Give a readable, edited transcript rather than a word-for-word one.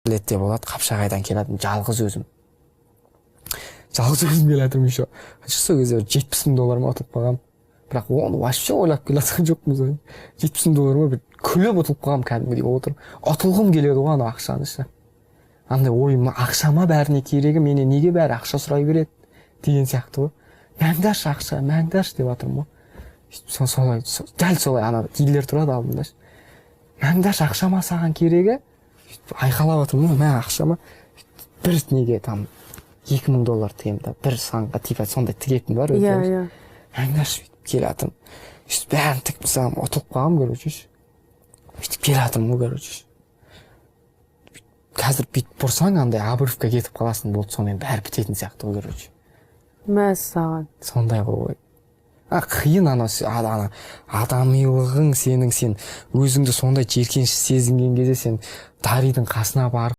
летте болады, Қапшағайдан келатырмын, жалғыз өзім келе жатырмын еще. Сол кезде $70,000 ма ұтылып қалғам. Бірақ оны вообще ойлап келе жатқан жоқпыз. $70,000 ма, бір күліп ұтылып қалғам кәдімгідей отырып. Ұтылғым келеді ғой ана ақшаны ше. Андай ойым, ақшама бәріне керегі, менен неге бәрі ақша сұрай береді деген сияқты ғой. Мәңдаш ақша, мәңдаш деп жатырмын ғой. Солай, дәл солай ана дилер тұрады алдымда. Мәңдаш ақшама саған керегі, айқалап жатырмын ғой, мә ақшама бір неге там $2,000 тиемін, бір санға типа сондай тігетін бар өзі. Мәңдаш келе жатырмын. Бәрін тігіп тастағам, ұтылып қалғам, короче. Бүйтіп келе жатырмын ғой, короче. Қазір бүйтіп бұрсаң, андай обрывка кетіп қаласың, болды, сонымен бәрі бітетін сияқты ғой, короче. Мәссаған. Сондай ғой. Қиын ана адамилығың сен өзіңді сондай жеркенішті сезінген кезде сен Дарийдің қасына барып